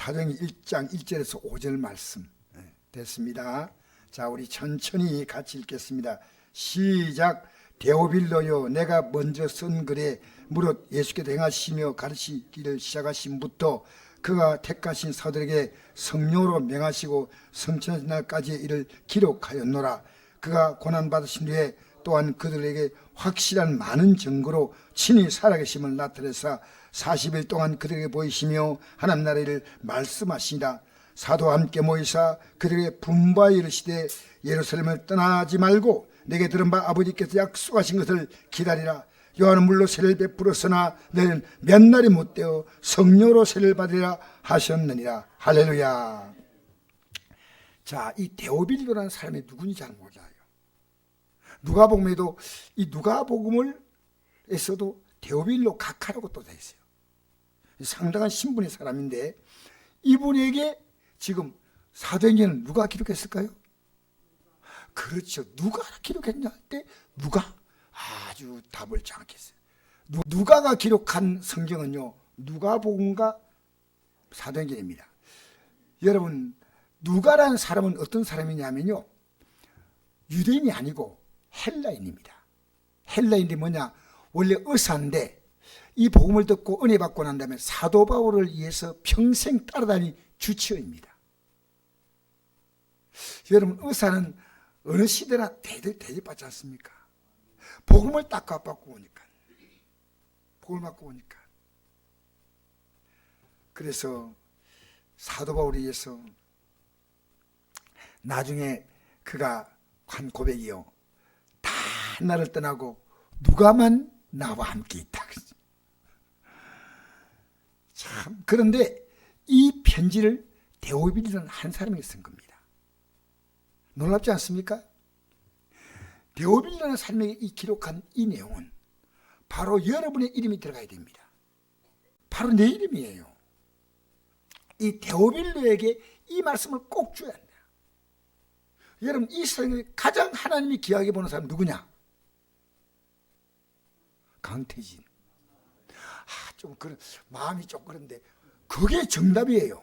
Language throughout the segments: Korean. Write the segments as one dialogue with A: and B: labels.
A: 사도행전 1장 1절에서 5절 말씀 됐습니다. 자, 우리 천천히 같이 읽겠습니다. 시작. 데오빌로요, 내가 먼저 쓴 글에 무릇 예수께서 행하시며 가르치기를 시작하신부터 그가 택하신 사도들에게 성령으로 명하시고 성천하신 날까지 이를 기록하였노라. 그가 고난받으신 후에 또한 그들에게 확실한 많은 증거로 친히 살아계심을 나타내사 40일 동안 그들에게 보이시며 하나님 나라의 일을 말씀하시니라. 사도와 함께 모이사 그들에게 분부하여 이르시되 예루살렘을 떠나지 말고 내게 들은 바 아버지께서 약속하신 것을 기다리라. 요한은 물로 세례를 베풀었으나 너희는 몇 날이 못되어 성령으로 세례를 받으리라 하셨느니라. 할렐루야. 자, 이 데오빌로라는 사람이 누군지 잘 몰라요. 누가복음에도 이 누가복음을 에서도 데오빌로 각하라고 또 돼 있어요. 상당한 신분의 사람인데 이분에게 지금 사도행전을 누가 기록했을까요? 그렇죠. 누가 기록했냐 할 때 누가 아주 답을 정확히 했어요. 누가가 기록한 성경은요, 누가복음과 사도행전입니다. 여러분, 누가라는 사람은 어떤 사람이냐면요, 유대인이 아니고 헬라인입니다. 헬라인이 뭐냐, 원래 의사인데 이 복음을 듣고 은혜 받고 난 다음에 사도 바울을 위해서 평생 따라다닌 주치의입니다. 여러분, 의사는 어느 시대나 대접받지 않습니까? 복음을 딱 받고 오니까. 복음을 받고 오니까. 그래서 사도 바울을 위해서 나중에 그가 한 고백이요, 다 나를 떠나고 누가만 나와 함께 있다. 참, 그런데 이 편지를 데오빌이라는 한 사람이 쓴 겁니다. 놀랍지 않습니까? 데오빌이라는 사람에게 이 기록한 이 내용은 바로 여러분의 이름이 들어가야 됩니다. 바로 내 이름이에요. 이 데오빌로에게 이 말씀을 꼭 줘야 한다. 여러분, 이 세상에 가장 하나님이 귀하게 보는 사람 누구냐? 강태진. 좀 그런 마음이 좀 그런데 그게 정답이에요.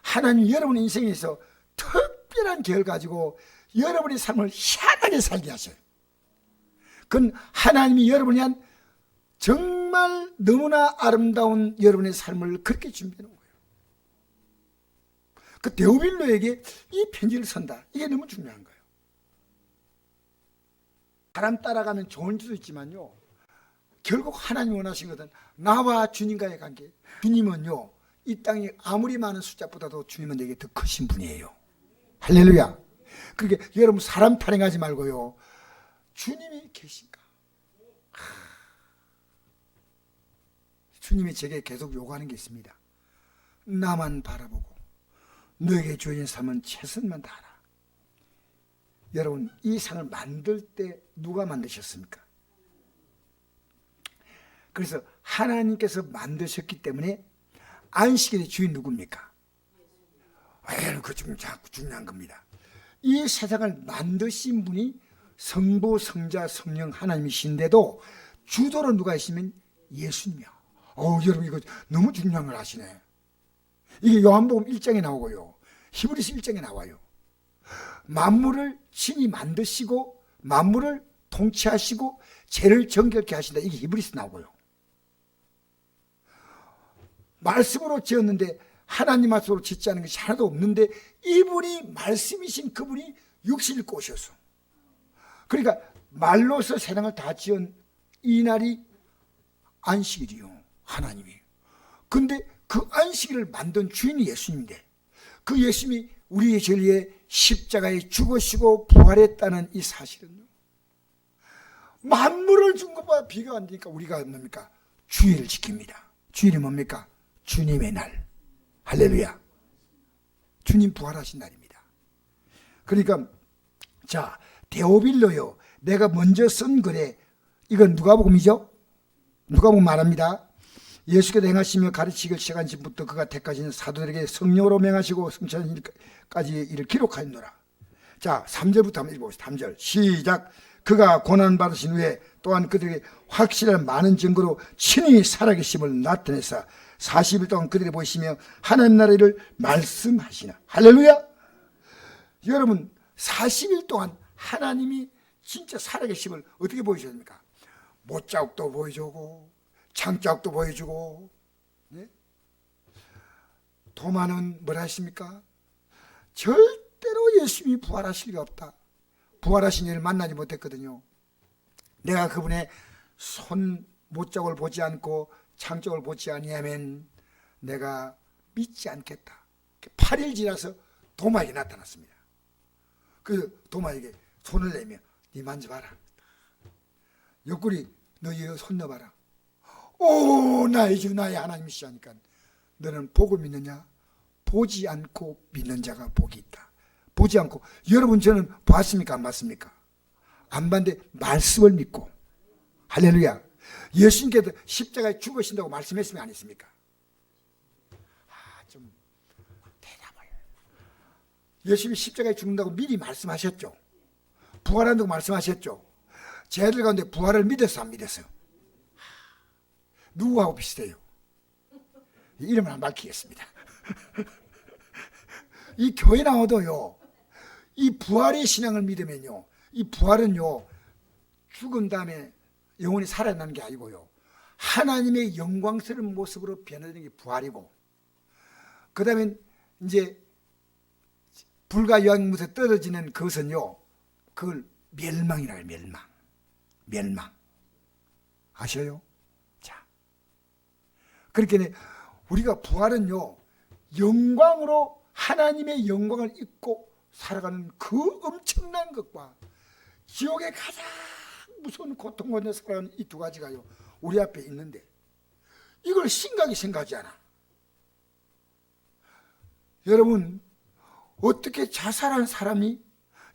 A: 하나님 여러분 인생에서 특별한 계획을 가지고 여러분의 삶을 희한하게 살게 하셔요. 그건 하나님이 여러분을 위한 정말 너무나 아름다운 여러분의 삶을 그렇게 준비해 놓은 거예요. 그 데오빌로에게 이 편지를 쓴다. 이게 너무 중요한 거예요. 사람 따라가면 좋은 줄도 있지만요, 결국 하나님 원하신 것은 나와 주님과의 관계. 주님은요, 이 땅에 아무리 많은 숫자보다도 주님은 내게 더 크신 분이에요. 할렐루야. 그러니까 여러분, 사람 타령하지 말고요, 주님이 계신가? 주님이 제게 계속 요구하는 게 있습니다. 나만 바라보고 너에게 주어진 삶은 최선만 다하라. 여러분, 이 상을 만들 때 누가 만드셨습니까? 그래서 하나님께서 만드셨기 때문에 안식일의 주인 누굽니까? 그거 좀 중요한 겁니다. 이 세상을 만드신 분이 성부, 성자, 성령 하나님이신데도 주도로 누가 있으면 예수님이야. 여러분, 이거 너무 중요한 걸 아시네. 이게 요한복음 1장에 나오고요, 히브리서 1장에 나와요. 만물을 친히 만드시고 만물을 통치하시고 죄를 정결케 하신다. 이게 히브리서 나오고요. 말씀으로 지었는데 하나님 말씀으로 짓지 않은 것이 하나도 없는데 이분이 말씀이신 그분이 육신을 꼬셔서, 그러니까 말로서 세상을 다 지은 이 날이 안식일이요, 하나님이. 근데 그 안식일을 만든 주인이 예수님인데 그 예수님이 우리의 죄를 위해 십자가에 죽으시고 부활했다는 이 사실은요, 만물을 준 것보다 비교가 안 되니까 우리가 뭡니까? 주일을 지킵니다. 주일이 뭡니까? 주님의 날. 할렐루야. 주님 부활하신 날입니다. 그러니까 자, 데오빌로요, 내가 먼저 쓴 글에, 이건 누가복음이죠? 누가복음 말합니다. 예수께서 행하시며 가르치기를 시작한 시부터 그가 택하신 사도들에게 성령으로 명하시고 성천까지 이를 기록하였노라. 자, 3절부터 한번 읽어보시죠. 3절 시작. 그가 고난받으신 후에 또한 그들에게 확실한 많은 증거로 친히 살아계심을 나타내사 40일 동안 그들이 보시며 하나님 나라를 말씀하시나. 할렐루야. 여러분 40일 동안 하나님이 진짜 살아계심을 어떻게 보여주십니까? 못자국도 보여주고 창자국도 보여주고, 네? 도마는 뭐라 하십니까? 절대로 예수님이 부활하실 리가 없다. 부활하신 이를 만나지 못했거든요. 내가 그분의 손 못자국을 보지 않고 창자국을 보지 아니하면 내가 믿지 않겠다. 8일 지나서 도마에게 나타났습니다. 그 도마에게 손을 내며 네 만져봐라. 옆구리 너희 손 넣어봐라. 오 나의 주 나의 하나님이시 하니까 너는 복을 믿느냐? 보지 않고 믿는 자가 복이 있다. 보지 않고. 여러분 저는 봤습니까? 안 봤습니까? 안 봤는데 말씀을 믿고. 할렐루야. 예수님께서 십자가에 죽으신다고 말씀했으면 안 했습니까? 좀 대답을. 예수님이 십자가에 죽는다고 미리 말씀하셨죠. 부활한다고 말씀하셨죠. 제 아들 가운데 부활을 믿었어 안 믿었어요? 누구하고 비슷해요? 이름을 안 밝히겠습니다. 이 교회 나와도요, 이 부활의 신앙을 믿으면요, 이 부활은요 죽은 다음에 영혼이 살아나는 게 아니고요, 하나님의 영광스러운 모습으로 변화되는 게 부활이고, 그 다음에 이제 불과 유황무에서 떨어지는 그것은요, 그걸 멸망이라고 해요. 멸망 아셔요? 자, 그렇게 우리가 부활은요 영광으로 하나님의 영광을 입고 살아가는 그 엄청난 것과 지옥의 가장 무서운 고통 가운데 살아가는 이 두 가지가요 우리 앞에 있는데, 이걸 심각히 생각하지 않아. 여러분 어떻게 자살한 사람이,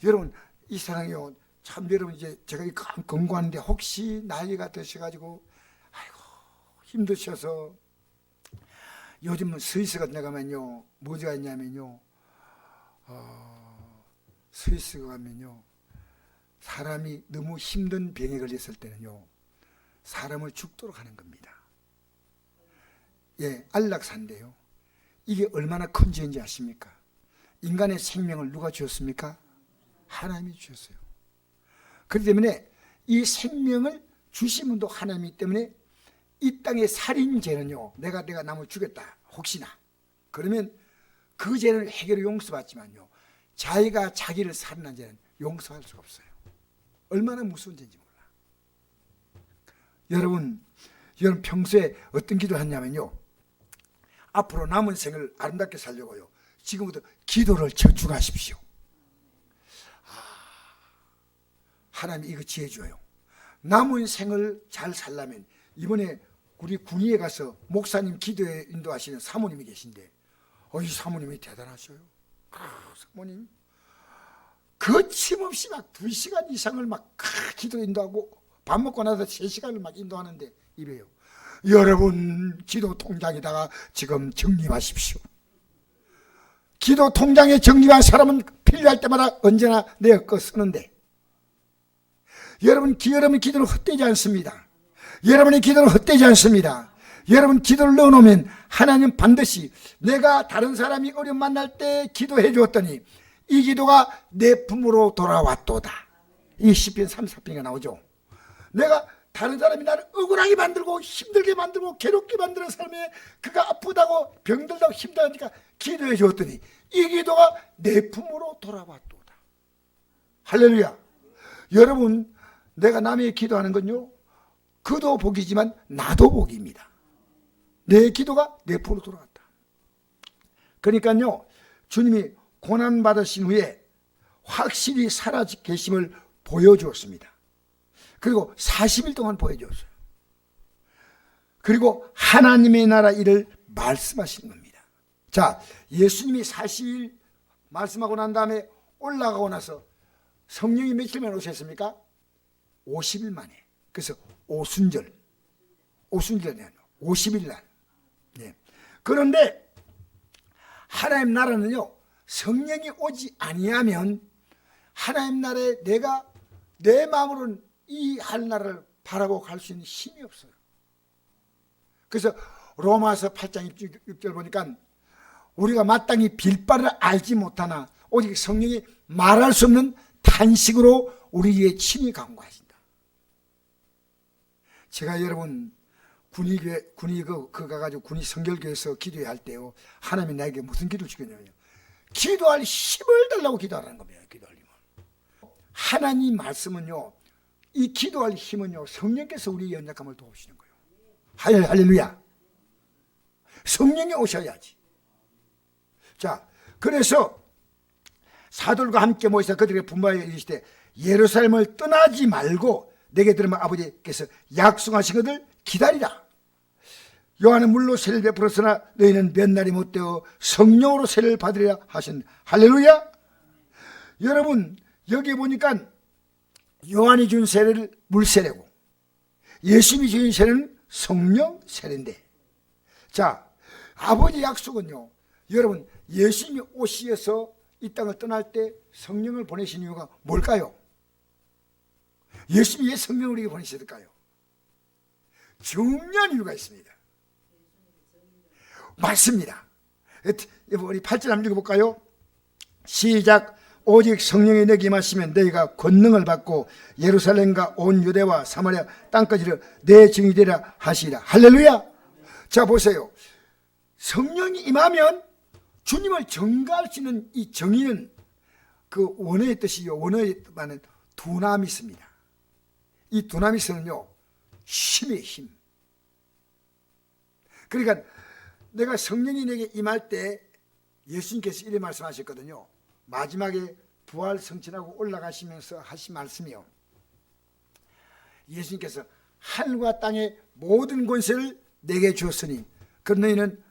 A: 여러분 이 사랑이요 참, 여러분 이제 제가 권고하는데 혹시 나이가 드셔가지고 아이고 힘드셔서, 요즘은 스위스 같은 데 가면요 뭐가 있냐면요, 스위스 가면요 사람이 너무 힘든 병에 걸렸을 때는요 사람을 죽도록 하는 겁니다. 예, 안락사인데요, 이게 얼마나 큰 죄인지 아십니까? 인간의 생명을 누가 주었습니까? 하나님이 주셨어요. 그렇기 때문에 이 생명을 주신 분도 하나님이기 때문에 이 땅의 살인죄는요, 내가 남을 죽였다 혹시나 그러면 그 죄는 해결을 용서받지만요, 자기가 자기를 살인한 죄는 용서할 수가 없어요. 얼마나 무서운 죄인지 몰라. 여러분 평소에 어떤 기도를 하냐면요, 앞으로 남은 생을 아름답게 살려고요 지금부터 기도를 저축하십시오. 하나님 이거 지혜 줘요. 남은 생을 잘 살려면, 이번에 우리 군위에 가서 목사님 기도에 인도하시는 사모님이 계신데, 이 사모님이 대단하셔요. 사모님 거침없이 막 2시간 이상을 막 기도 인도하고 밥 먹고 나서 3시간을 막 인도하는데 이래요. 여러분 기도 통장에다가 지금 적립하십시오. 기도 통장에 적립한 사람은 필요할 때마다 언제나 내 거 쓰는데, 여러분의 기도는 헛되지 않습니다. 여러분의 기도는 헛되지 않습니다. 여러분 기도를 넣어놓으면 하나님 반드시, 내가 다른 사람이 어려움 만날 때 기도해 주었더니 이 기도가 내 품으로 돌아왔도다. 이 시편 34편이 나오죠. 내가 다른 사람이 나를 억울하게 만들고 힘들게 만들고 괴롭게 만드는 사람이, 그가 아프다고 병들다고 힘들다니까 기도해 주었더니 이 기도가 내 품으로 돌아왔도다. 할렐루야. 여러분 내가 남의 기도하는 건요 그도 복이지만 나도 복입니다. 내 기도가 내 품으로 돌아왔다. 그러니까요 주님이 고난받으신 후에 확실히 살아 계심을 보여주었습니다. 그리고 40일 동안 보여주었어요. 그리고 하나님의 나라 일을 말씀하시는 겁니다. 자, 예수님이 40일 말씀하고 난 다음에 올라가고 나서 성령이 며칠 만에 오셨습니까? 50일 만에. 그래서 오순절이 아니라 50일 날. 네. 그런데 하나님 나라는요 성령이 오지 아니하면 하나님 나라에 내가 내 마음으로는 이 할 나라를 바라고 갈 수 있는 힘이 없어요. 그래서 로마서 8장 6절 보니까 우리가 마땅히 빌바를 알지 못하나 오직 성령이 말할 수 없는 탄식으로 우리의 침이 강구하신다. 제가 여러분 군이 가가지고 군이 성결교에서 기도할 때요, 하나님이 나에게 무슨 기도를 주겠냐면요, 기도할 힘을 달라고 기도하라는 겁니다. 기도할 힘을. 하나님 말씀은요, 이 기도할 힘은요, 성령께서 우리의 연약함을 도우시는 거예요. 할렐루야. 성령이 오셔야지. 자, 그래서 사도들과 함께 모이사 그들에게 분부하여 이르시되 예루살렘을 떠나지 말고 내게 들으면 아버지께서 약속하신 것을 기다리라. 요한은 물로 세를 베풀었으나 너희는 몇 날이 못되어 성령으로 세를 받으리라 하신. 할렐루야. 여러분 여기 보니까 요한이 준 세례를 물세례고 예수님이 준 세례는 성령 세례인데, 자, 아버지 약속은요, 여러분 예수님이 오시어서 이 땅을 떠날 때 성령을 보내신 이유가 뭘까요? 예수님이 왜 성령을 우리에게 보내셨을까요? 중요한 이유가 있습니다. 맞습니다. 우리 8절 한번 읽어볼까요? 시작. 오직 성령이 내게 임하시면 너희가 권능을 받고 예루살렘과 온 유대와 사마리아 땅까지를 내 증인이 되리라 하시리라. 할렐루야. 자, 보세요. 성령이 임하면 주님을 증거할 수 있는 이 정의는 그 원어의 뜻이요, 원어의 말은 두나미스입니다. 이 두나미스는요, 힘의 힘. 그러니까 내가 성령이 내게 임할 때 예수님께서 이렇게 말씀하셨거든요. 마지막에 부활 성취하고 올라가시면서 하신 말씀이요, 예수님께서 하늘과 땅의 모든 권세를 내게 주었으니 그 너희는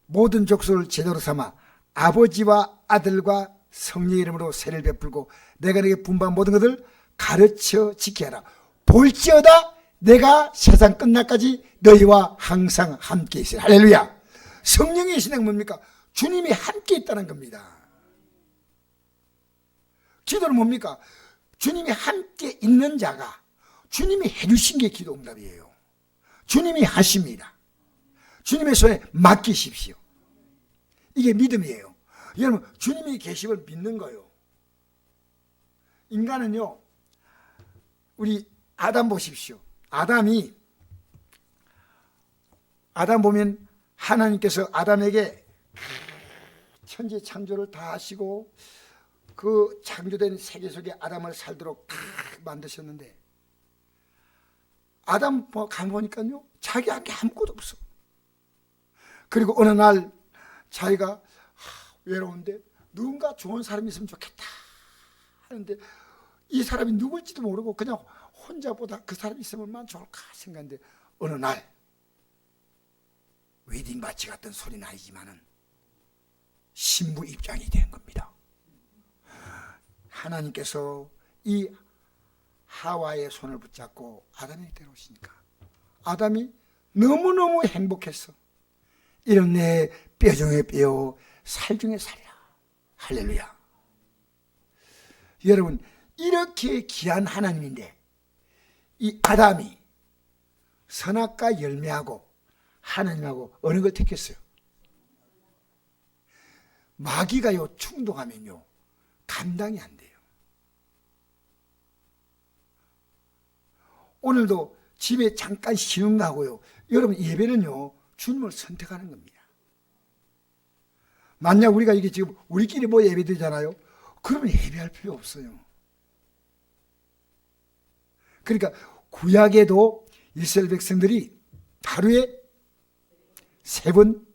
A: 모든 족속을 제자로 삼아 아버지와 아들과 성령의 이름으로 세를 베풀고 내가 너에게 분부한 모든 것을 가르쳐 지키게 하라. 볼지어다 내가 세상 끝날까지 너희와 항상 함께 있으라. 할렐루야. 성령의 신앙은 뭡니까? 주님이 함께 있다는 겁니다. 기도는 뭡니까? 주님이 함께 있는 자가 주님이 해주신 게 기도 응답이에요. 주님이 하십니다. 주님의 손에 맡기십시오. 이게 믿음이에요. 여러분 주님이 계심을 믿는 거예요. 인간은요, 우리 아담 보십시오. 아담 보면 하나님께서 아담에게 천지 창조를 다 하시고 그 창조된 세계 속에 아담을 살도록 다 만드셨는데, 아담 가보니까요, 자기한테 아무것도 없어. 그리고 어느 날 자기가 외로운데 누군가 좋은 사람이 있으면 좋겠다 하는데 이 사람이 누굴지도 모르고 그냥 혼자보다 그 사람이 있으면 얼마나 좋을까 생각했는데, 어느 날 웨딩 바치 같은 소리는 아니지만은 신부 입장이 된 겁니다. 하나님께서 이 하와의 손을 붙잡고 아담에게 데려오시니까 아담이 너무너무 행복했어. 이런 내 뼈 중에 뼈, 살 중에 살이라. 할렐루야. 여러분 이렇게 귀한 하나님인데 이 아담이 선악과 열매하고 하나님하고 어느 걸 택했어요? 마귀가요 충동하면요 감당이 안 돼요. 오늘도 집에 잠깐 쉬는 거 하고요, 여러분 예배는요 주님을 선택하는 겁니다. 만약 우리가 이게 지금 우리끼리 뭐 예배 드리잖아요. 그러면 예배할 필요 없어요. 그러니까 구약에도 이스라엘 백성들이 하루에 3번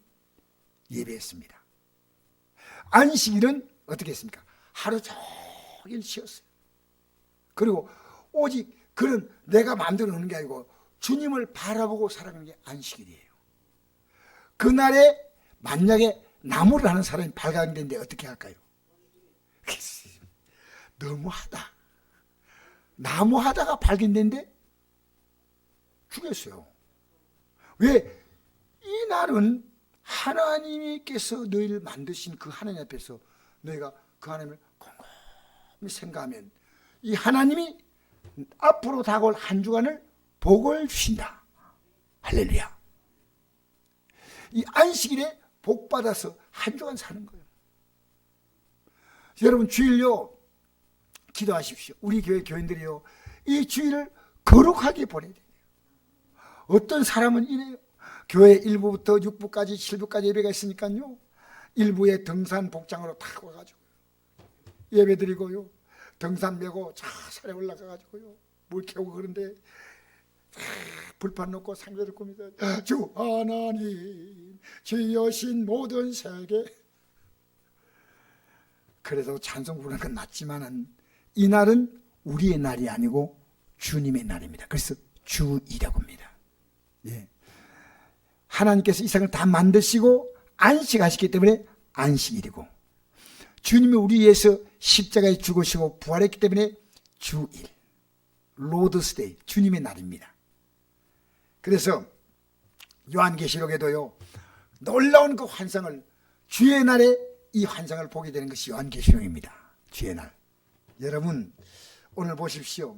A: 예배했습니다. 안식일은 어떻게 했습니까? 하루 종일 쉬었어요. 그리고 오직 그런 내가 마음대로 하는 게 아니고 주님을 바라보고 살아가는 게 안식일이에요. 그날에 만약에 나무를 하는 사람이 발견되는데 어떻게 할까요? 너무하다. 나무 하다가 발견된데 죽였어요. 왜? 이 날은 하나님께서 너희를 만드신 그 하나님 앞에서 너희가 그 하나님을 곰곰이 생각하면 이 하나님이 앞으로 다가올 한 주간을 복을 주신다. 할렐루야. 이 안식일에 복 받아서 한 주간 사는 거예요. 여러분 주일요 기도하십시오. 우리 교회 교인들이요 이 주일을 거룩하게 보내야 돼요. 어떤 사람은 이래요. 교회 1부부터 6부까지 7부까지 예배가 있으니까요 1부에 등산 복장으로 탁 와가지고 예배 드리고요 등산 메고 저 산에 올라가가지고요 물 캐고 그런데 불판 놓고 상배를 꾸미다 주 하나님 지으신 모든 세계. 그래도 찬송 부르는 건 맞지만은 이 날은 우리의 날이 아니고 주님의 날입니다. 그래서 주일이라고 합니다. 예. 하나님께서 이 세상을 다 만드시고 안식하셨기 때문에 안식일이고 주님이 우리 위해서 십자가에 죽으시고 부활했기 때문에 주일, 로드스데이, 주님의 날입니다. 그래서 요한계시록에도요 놀라운 그 환상을 주의 날에 이 환상을 보게 되는 것이 요한계시록입니다. 주의 날. 여러분 오늘 보십시오.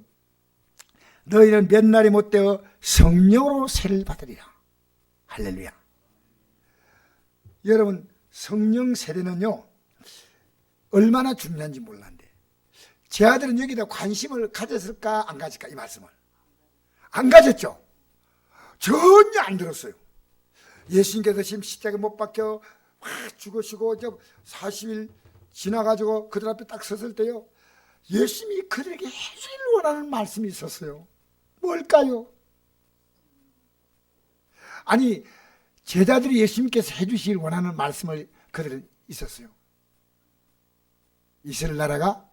A: 너희는 몇 날이 못되어 성령으로 세를 받으리라. 할렐루야. 여러분 성령 세례는요 얼마나 중요한지 몰랐는데 제 아들은 여기다 관심을 가졌을까 안 가질까 이 말씀을 안 가졌죠. 전혀 안 들었어요. 예수님께서 지금 십자가에 못 박혀 죽으시고 40일 지나가지고 그들 앞에 딱 섰을 때요 예수님이 그들에게 해주길 원하는 말씀이 있었어요. 뭘까요? 아니 제자들이 예수님께서 해주시길 원하는 말씀을 그들은 있었어요. 이스라엘 나라가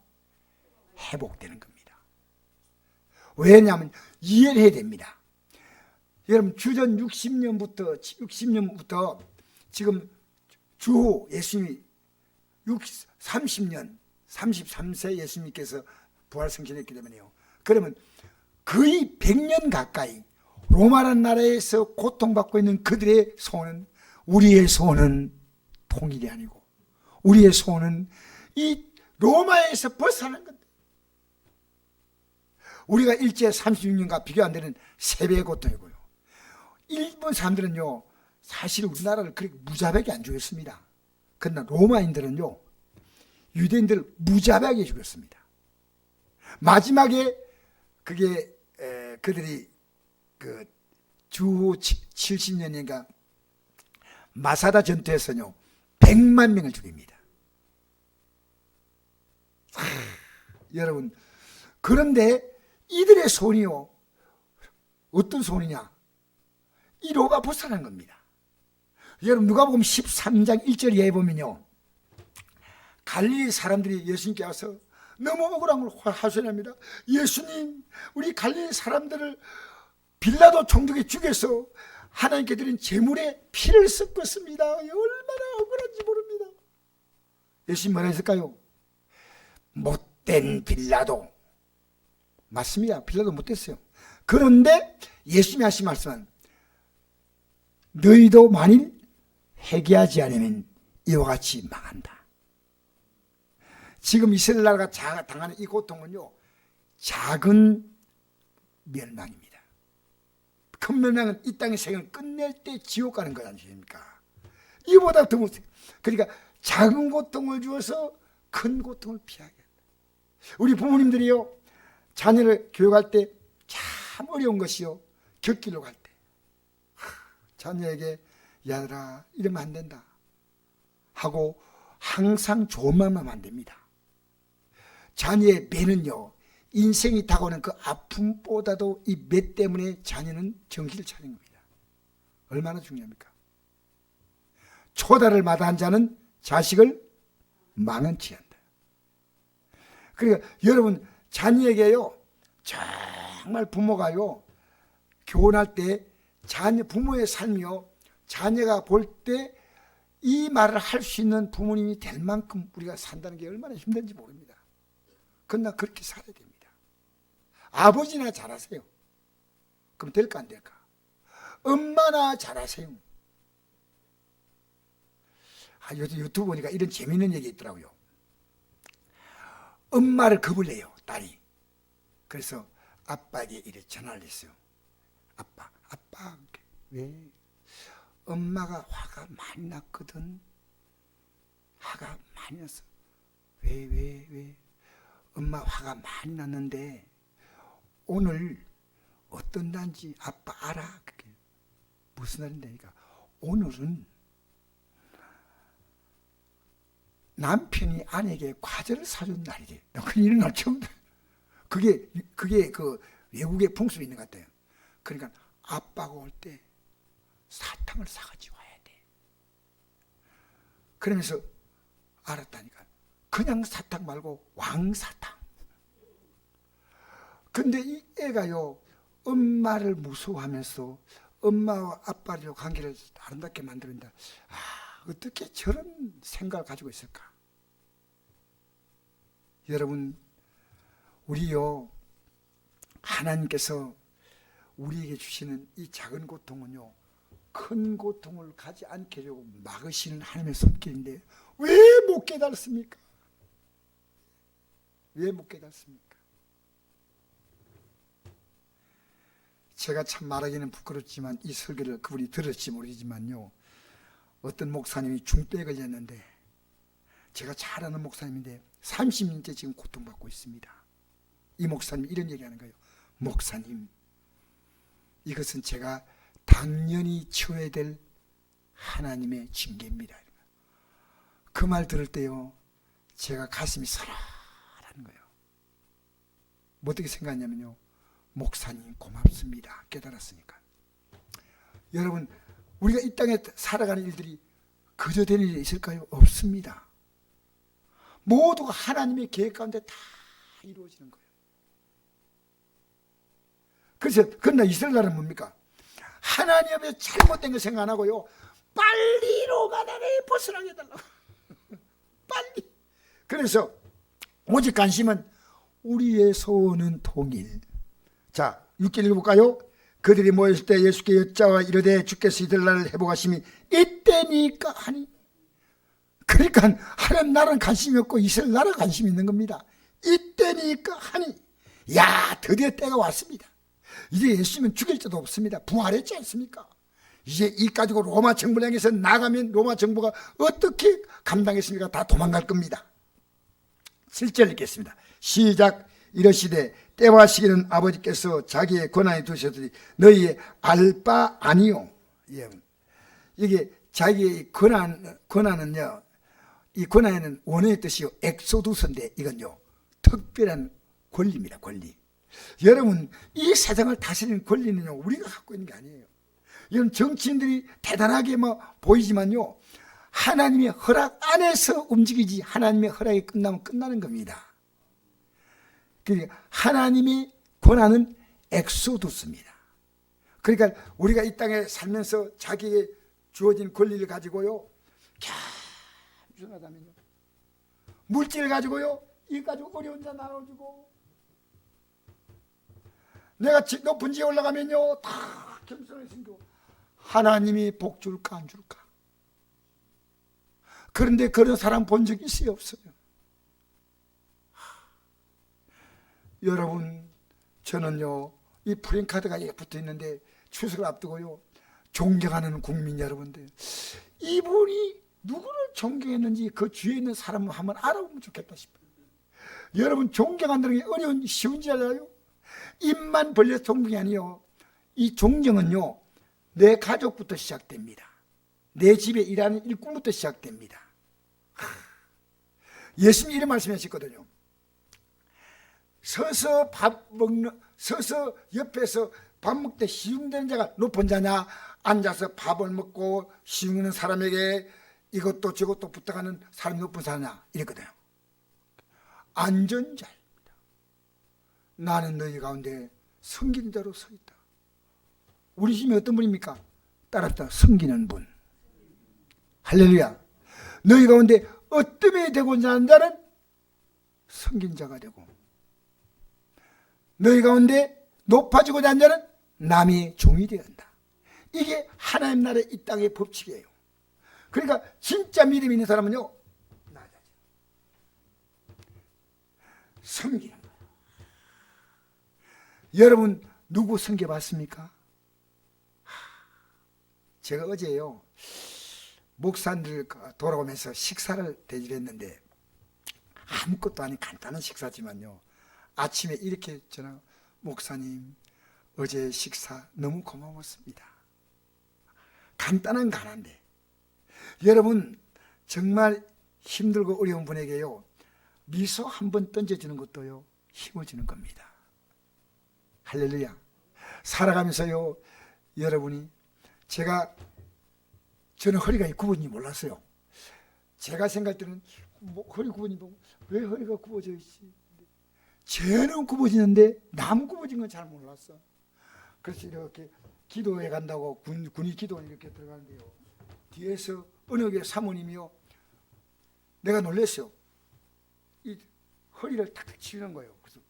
A: 회복되는 겁니다. 왜냐하면 이해를 해야 됩니다. 여러분 주전 60년부터 지금 주 예수님이 30년 33세 예수님께서 부활승천했기 때문에요. 그러면 거의 100년 가까이 로마라는 나라에서 고통받고 있는 그들의 소원은 우리의 소원은 통일이 아니고 우리의 소원은 이 로마에서 벗어나는 건데 우리가 일제 36년과 비교 안 되는 3배의 고통이고요. 일본 사람들은요 사실 우리나라를 그렇게 무자비하게 안 죽였습니다. 그러나 로마인들은요 유대인들을 무자비하게 죽였습니다. 마지막에 그게 그들이 그 주 70년인가 마사다 전투에서요 100만 명을 죽입니다. 여러분 그런데 이들의 소원이요 어떤 소원이냐 이 로가 벗어난 겁니다. 여러분 누가복음 13장 1절 이하에 보면요 갈릴리 사람들이 예수님께 와서 너무 억울한 걸 하소연합니다. 예수님 우리 갈릴리 사람들을 빌라도 총독이 죽여서 하나님께 드린 제물에 피를 섞었습니다. 얼마나 억울한지 모릅니다. 예수님 뭐라 했을까요? 못된 빌라도. 맞습니다. 빌라도 못됐어요. 그런데 예수님이 하신 말씀은 너희도 만일 회개하지 않으면 이와 같이 망한다. 지금 이스라엘 나라가 당하는 이 고통은요 작은 멸망입니다. 큰 멸망은 이 땅의 생을 끝낼 때 지옥 가는 것 아니십니까? 이보다 더 못해요. 그러니까 작은 고통을 주어서 큰 고통을 피하게 한다. 우리 부모님들이요 자녀를 교육할 때 참 어려운 것이요 곁길로 갈 때 자녀에게 야들아 이러면 안 된다 하고 항상 좋은 말만 하면 안 됩니다. 자녀의 매는요 인생이 다가오는 그 아픔보다도 이 매 때문에 자녀는 정신을 차린 겁니다. 얼마나 중요합니까? 초다를 마다한 자는 자식을 망은 취한다. 그러니까 여러분 자녀에게요 정말 부모가요 교훈할 때 자녀 부모의 삶이요 자녀가 볼 때 이 말을 할 수 있는 부모님이 될 만큼 우리가 산다는 게 얼마나 힘든지 모릅니다. 그러나 그렇게 살아야 됩니다. 아버지나 잘하세요. 그럼 될까 안 될까? 엄마나 잘하세요. 요즘 유튜브 보니까 이런 재미있는 얘기 있더라고요. 엄마를 겁을 내요 딸이. 그래서 아빠에게 이래 전화를 했어요. 아빠 왜 엄마가 화가 많이 났거든. 화가 많이 났어. 왜? 엄마 화가 많이 났는데 오늘 어떤 날인지 아빠 알아? 그게 무슨 날인데니까 오늘은 남편이 아내에게 과자를 사준 날이래. 이런 날 처음 들어요. 그게 그 외국의 풍습이 있는 것 같아요. 그러니까 아빠가 올 때 사탕을 사가지고 와야 돼. 그러면서 알았다니까. 그냥 사탕 말고 왕사탕. 근데 이 애가요, 엄마를 무서워하면서 엄마와 아빠의 관계를 아름답게 만드는다. 어떻게 저런 생각을 가지고 있을까? 여러분, 우리요, 하나님께서 우리에게 주시는 이 작은 고통은요, 큰 고통을 가지 않게 하려고 막으시는 하나님의 손길인데 왜 못 깨달습니까? 왜 못 깨닫습니까? 제가 참 말하기는 부끄럽지만 이 설교를 그분이 들을지 모르지만요, 어떤 목사님이 중병에 걸렸는데, 제가 잘 아는 목사님인데 30년째 지금 고통받고 있습니다. 이 목사님이 이런 얘기하는 거예요. 목사님, 이것은 제가 당연히 치워야 될 하나님의 징계입니다. 그 말 들을 때요, 제가 가슴이 설하라는 거예요. 뭐 어떻게 생각하냐면요, 목사님 고맙습니다. 깨달았으니까. 여러분, 우리가 이 땅에 살아가는 일들이 그저 되는 일이 있을까요? 없습니다. 모두가 하나님의 계획 가운데 다 이루어지는 거예요. 그러나 이스라엘은 뭡니까? 하나님 앞에 잘못된 거 생각 안 하고요, 빨리 로마 나라에 벗어나게 해달라고. 빨리. 그래서 오직 관심은 우리의 소원은 통일. 자, 6절 읽어볼까요? 그들이 모였을 때 예수께 여짜와 이르되 주께서 이들 나라를 회복하심이 이때니까 하니. 그러니까 하나님 나라는 관심이 없고 이스라엘 나라 관심이 있는 겁니다. 이때니까 하니. 야, 드디어 때가 왔습니다. 이제 예수님은 죽일 자도 없습니다. 부활했지 않습니까? 이제 이 가지고 로마 정부를 향해서 나가면 로마 정부가 어떻게 감당했습니까? 다 도망갈 겁니다. 7절 읽겠습니다. 시작. 이러시되 때와 시기는 아버지께서 자기의 권한에 두셨으니 너희의 알 바 아니요. 예. 이게 자기의 권한은요, 이 권한에는 원어의 뜻이요, 엑소두스인데 이건요, 특별한 권리입니다. 권리. 여러분, 이 세상을 다스리는 권리는요, 우리가 갖고 있는 게 아니에요. 이건 정치인들이 대단하게 보이지만요, 하나님의 허락 안에서 움직이지, 하나님의 허락이 끝나면 끝나는 겁니다. 그러니까 하나님의 권한은 엑소두스입니다. 그러니까 우리가 이 땅에 살면서 자기에게 주어진 권리를 가지고요, 겸손하다면요, 물질을 가지고요, 이 가지고 어려운 자 나눠주고, 내가 높은 지에 올라가면요, 다 겸손하게 생기고, 하나님이 복 줄까 안 줄까? 그런데 그런 사람 본 적이 있어요, 없어요? 여러분, 저는요, 이 프랭카드가 붙어 있는데 추석을 앞두고요, 존경하는 국민 여러분들, 이분이 누구를 존경했는지 그 주위에 있는 사람을 한번 알아보면 좋겠다 싶어요. 여러분, 존경한다는 게 쉬운 줄 알아요? 입만 벌려서 존경이 아니에요. 이 존경은요, 내 가족부터 시작됩니다. 내 집에 일하는 일꾼부터 시작됩니다. 예수님이 이런 말씀하셨거든요. 서서 옆에서 밥 먹을 때 시중되는 자가 높은 자냐, 앉아서 밥을 먹고 시중하는 사람에게 이것도 저것도 부탁하는 사람이 높은 사람이냐, 이랬거든요. 안전자입니다. 나는 너희 가운데 섬기는 자로 서 있다. 우리 주님이 어떤 분입니까? 따랐다, 섬기는 분. 할렐루야. 너희 가운데 어뜸이 되고자 하는 자는 섬긴 자가 되고, 너희 가운데 높아지고자 하는 자는 남의 종이 되어야 한다. 이게 하나님 나라의 이 땅의 법칙이에요. 그러니까 진짜 믿음 있는 사람은요, 낮아져. 섬기는 거예요. 여러분, 누구 섬겨봤습니까? 제가 어제요 목사님들 돌아오면서 식사를 대접했는데 아무것도 아닌 간단한 식사지만요, 아침에 이렇게 전화, 목사님 어제 식사 너무 고마웠습니다. 간단한 가난데 여러분 정말 힘들고 어려운 분에게요 미소 한번 던져주는 것도요 힘을 주는 겁니다. 할렐루야. 살아가면서요 여러분이, 저는 허리가 굽어진지 몰랐어요. 제가 생각할 때는 허리 굽어진다고, 왜 허리가 굽어져 있지? 쟤는 굽어지는데 남 굽어진 건 잘 몰랐어. 그래서 이렇게 기도해 간다고 군이 기도원 이렇게 들어가는데요, 뒤에서 어느 게 사모님이요, 내가 놀랐어요. 이 허리를 탁탁 치는 거예요. 그래서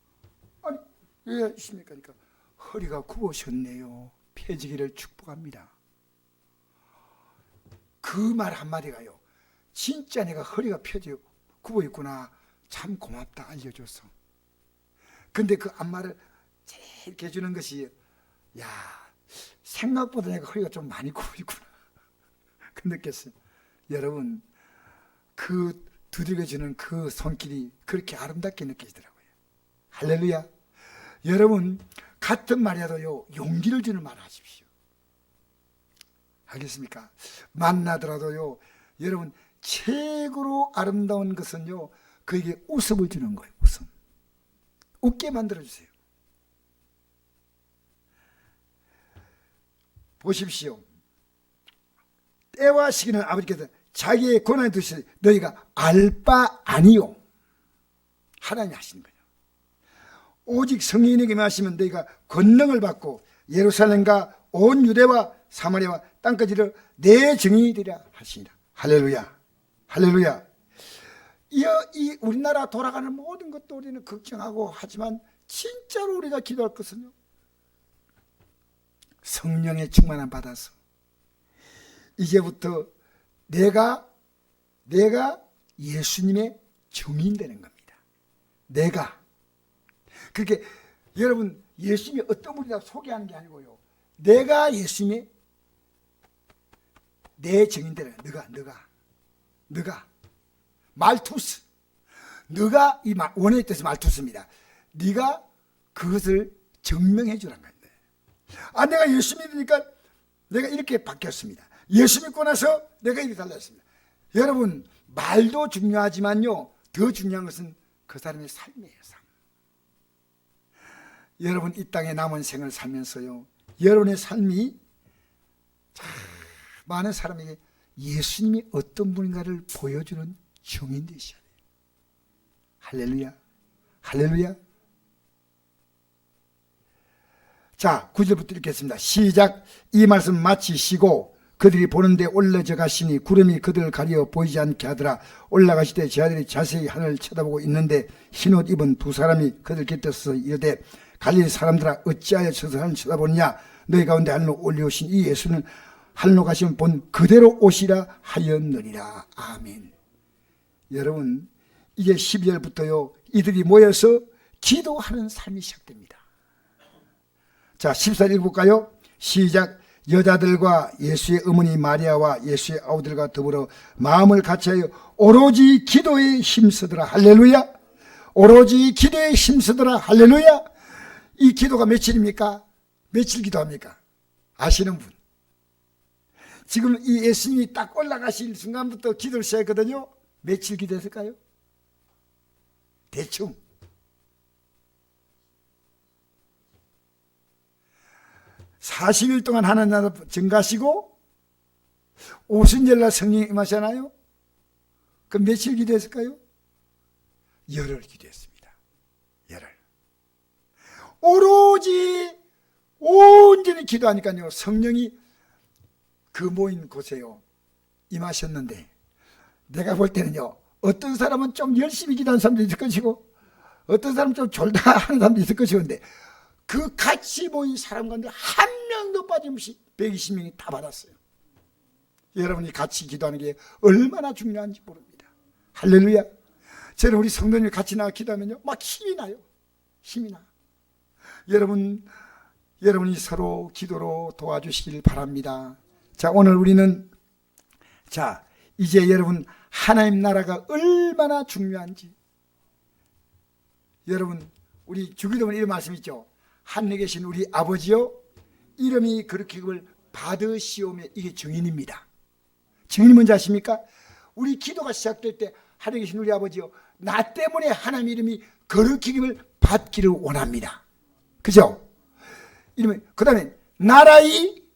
A: 아니 왜 있습니까? 그러니까 허리가 굽으셨네요. 펴지기를 축복합니다. 그 말 한마디가요, 진짜 내가 허리가 펴져 굽어 있구나, 참 고맙다 알려줘서. 근데 그 안마를 제일 해주는 것이, 야 생각보다 내가 허리가 좀 많이 굽어 있구나 그 느꼈어요. 여러분 그 두들겨주는 그 손길이 그렇게 아름답게 느껴지더라고요. 할렐루야. 여러분 같은 말이라도요 용기를 주는 말 하십시오. 알겠습니까? 만나더라도요 여러분 최고로 아름다운 것은요 그에게 웃음을 주는 거예요. 웃음. 웃게 만들어주세요. 보십시오. 때와 시기는 아버지께서 자기의 권한에 두시되 너희가 알 바 아니요. 하나님이 하시는 거예요. 오직 성령에게 말하시면 너희가 권능을 받고 예루살렘과 온 유대와 사마리아와 땅까지를 내 증인이 되리라 하시니라. 할렐루야. 할렐루야. 이 우리나라 돌아가는 모든 것도 우리는 걱정하고 하지만 진짜로 우리가 기도할 것은요, 성령의 충만함 받아서 이제부터 내가 예수님의 증인 되는 겁니다. 내가. 그렇게 여러분 예수님이 어떤 분이다 소개하는 게 아니고요, 내가 예수님의 내 증인 되는 거야. 너가 말투스, 너가 이 원어의 뜻이 말투스입니다. 네가 그것을 증명해 주라는 거예요. 아, 내가 예수 믿으니까 내가 이렇게 바뀌었습니다. 예수 믿고 나서 내가 이렇게 달랐습니다. 여러분 말도 중요하지만요 더 중요한 것은 그 사람의 삶이에요. 삶. 여러분 이 땅에 남은 생을 살면서요 여러분의 삶이 많은 사람에게 예수님이 어떤 분인가를 보여주는 증인 되셔야 돼요. 할렐루야. 할렐루야. 자, 9절부터 읽겠습니다. 시작. 이 말씀 마치시고 그들이 보는데 올라져 가시니 구름이 그들을 가려 보이지 않게 하더라. 올라가실 때 제 아들이 자세히 하늘을 쳐다보고 있는데 흰옷 입은 두 사람이 그들 곁에 서서 이르되 갈릴리 사람들아 어찌하여 저 사람을 쳐다보느냐. 너희 가운데 하늘로 올려오신 이 예수는 하늘로 가시면 본 그대로 오시라 하였느니라. 아멘. 여러분 이제 12절부터요 이들이 모여서 기도하는 삶이 시작됩니다. 자, 14절 읽어볼까요? 시작. 여자들과 예수의 어머니 마리아와 예수의 아우들과 더불어 마음을 같이하여 오로지 기도에 힘쓰더라. 할렐루야. 오로지 기도에 힘쓰더라. 할렐루야. 이 기도가 며칠입니까? 며칠 기도합니까? 아시는 분? 지금 이 예수님이 딱 올라가실 순간부터 기도를 시작했거든요. 며칠 기도했을까요? 대충 40일 동안 하나님 나라 증가하시고 오순절날 성령이 임하잖아요. 그럼 며칠 기도했을까요? 열흘 기도했습니다. 열흘. 오로지 온전히 기도하니까요 성령이 그 모인 곳에요 임하셨는데, 내가 볼 때는요 어떤 사람은 좀 열심히 기도하는 사람도 있을 것이고 어떤 사람은 좀 졸다 하는 사람도 있을 것이는데 그 같이 모인 사람 가운데 한 명도 빠짐없이 120명이 다 받았어요. 여러분이 같이 기도하는 게 얼마나 중요한지 모릅니다. 할렐루야. 저는 우리 성도님이 같이 나와 기도하면요 막 힘이 나요. 힘이 나. 여러분이 서로 기도로 도와주시길 바랍니다. 자, 오늘 우리는 자, 이제 여러분 하나님 나라가 얼마나 중요한지, 여러분 우리 주기도문 이런 말씀 있죠. 하늘에 계신 우리 아버지요 이름이 그렇게 그걸 받으시오며, 이게 증인입니다. 증인이 뭔지 아십니까? 우리 기도가 시작될 때 하늘에 계신 우리 아버지요 나 때문에 하나님 이름이 거룩히김을 받기를 원합니다. 그죠? 이러면 그 다음에 나라의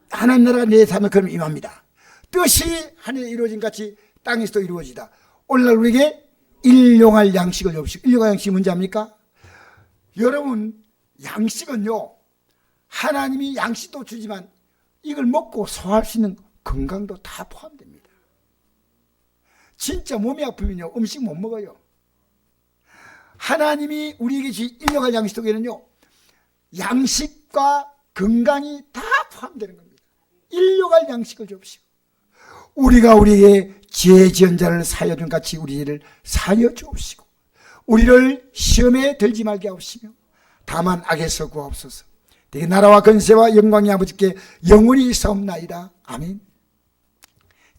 A: 하나님 나라가 내 삶에 그럼 임합니다. 뜻이 하늘에 이루어진 같이 땅에서도 이루어지다. 오늘날 우리에게 일용할 양식을 줍시오. 일용할 양식이 뭔지 압니까? 여러분 양식은요 하나님이 양식도 주지만 이걸 먹고 소화할 수 있는 건강도 다 포함됩니다. 진짜 몸이 아프면요 음식 못 먹어요. 하나님이 우리에게 주신 일용할 양식에는요 양식과 건강이 다 포함되는 겁니다. 일용할 양식을 줍시오. 우리가 우리에게 죄 지은 자를 사여준 같이 우리를 사여 주옵시고 우리를 시험에 들지 말게 하옵시며 다만 악에서 구하옵소서. 되게 나라와 권세와 영광이 아버지께 영원히 있사옵나이다. 아멘.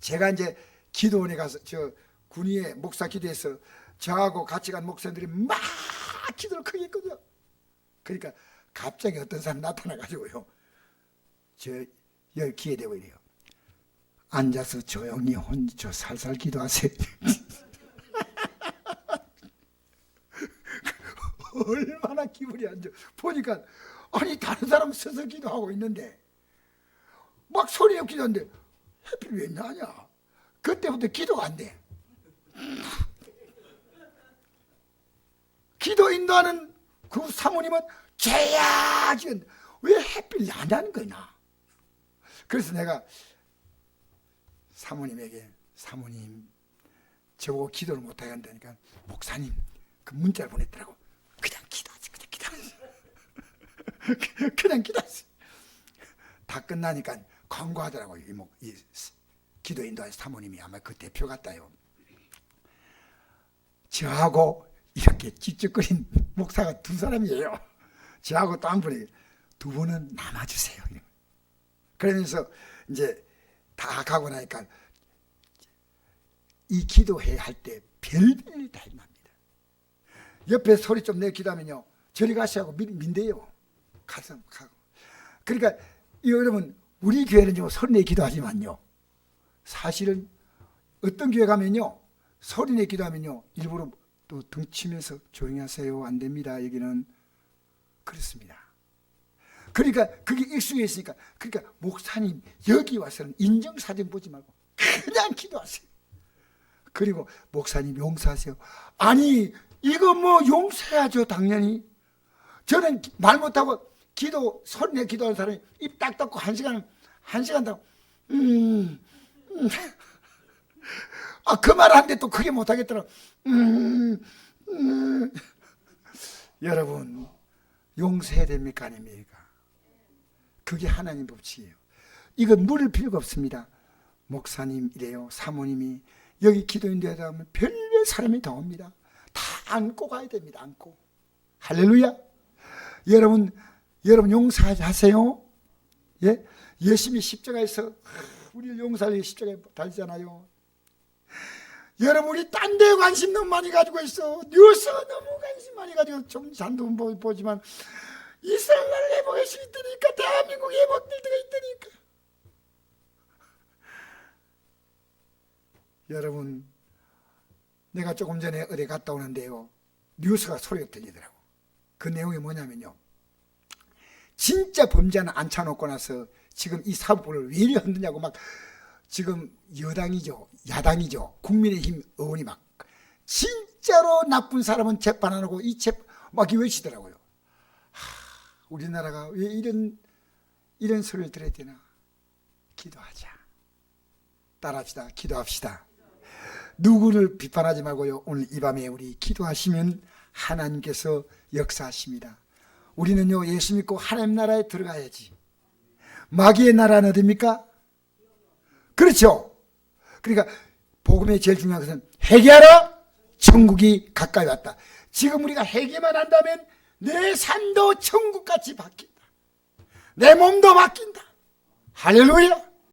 A: 제가 이제 기도원에 가서 저 군위에 목사 기도해서 저하고 같이 간 목사들이 막 기도를 크게 했거든요. 그러니까 갑자기 어떤 사람 나타나가지고요 저 여기 기회되고 이래요. 앉아서 조용히 혼자 살살 기도하세요. 얼마나 기분이 안 좋아. 보니까 아니 다른 사람 서서 기도하고 있는데 막 소리 없 기도하는데 하필 왜 나냐. 그때부터 기도가 안 돼. 기도 인도하는 그 사모님은 죄야 지금 왜 하필 나냐는 거냐. 그래서 내가 사모님에게 사모님 저보고 기도를 못하게 한다니까 목사님 그 문자를 보냈더라고. 그냥 기도하세요. 그냥 기도하세요. 다 끝나니까 광고하더라고요. 이 기도 인도하는 사모님이 아마 그 대표 같다요. 저하고 이렇게 찝찝거린 목사가 두 사람이에요. 저하고 또 한 분이 두 분은 남아주세요. 그러면서 이제 다 가고 나니까 이 기도회 할 때 별별일 다 일어납니다. 옆에 소리 좀 내어 기도하면요 저리 가시라고 민대요. 가서 가고. 그러니까 여러분 우리 교회는 좀 소리 내 기도하지만요 사실은 어떤 교회 가면요 소리 내 기도하면요 일부러 또 등치면서 조용히 하세요. 안 됩니다. 여기는 그렇습니다. 그러니까 그게 익숙해 있으니까 그러니까 목사님 여기 와서는 인정사진 보지 말고 그냥 기도하세요. 그리고 목사님 용서하세요. 아니 이거 뭐 용서해야죠. 당연히. 저는 말 못하고 기도 소리 내 기도하는 사람이 입 딱 닫고 한 시간 더 그 말 하는데 또 크게 못하겠더라. 여러분 용서해야 됩니까 아닙니까? 그게 하나님 법칙이에요. 이거 물을 필요가 없습니다. 목사님 이래요. 사모님이 여기 기도인도에 가면 별별 사람이 다 옵니다. 다 안고 가야 됩니다. 안고. 할렐루야. 여러분 용서하세요. 예? 예수님이 십자가에서 우리를 용서하려고 십자가에 달잖아요. 여러분 우리 딴 데 관심 너무 많이 가지고 있어. 뉴스 너무 관심 많이 가지고 좀 잔도 보지만 이스라엘 회복 열심히 있다니까. 대한민국 회복될 때가 있다니까. 여러분 내가 조금 전에 어디 갔다 오는데요 뉴스가 소리가 들리더라고. 그 내용이 뭐냐면요 진짜 범죄는 앉혀놓고 나서 지금 이 사법부를 왜 이리 흔드냐고 막 지금 여당이죠 야당이죠 국민의힘 의원이 막 진짜로 나쁜 사람은 재판 안 하고 이 재판 막 외치더라고요. 우리나라가 왜 이런 소리를 들어야 되나. 기도하자. 따라합시다. 기도합시다. 누구를 비판하지 말고요 오늘 이 밤에 우리 기도하시면 하나님께서 역사하십니다. 우리는요 예수 믿고 하나님 나라에 들어가야지. 마귀의 나라는 어디입니까? 그렇죠. 그러니까 복음의 제일 중요한 것은 회개하라 천국이 가까이 왔다. 지금 우리가 회개만 한다면 내 삶도 천국같이 바뀐다. 내 몸도 바뀐다. 할렐루야.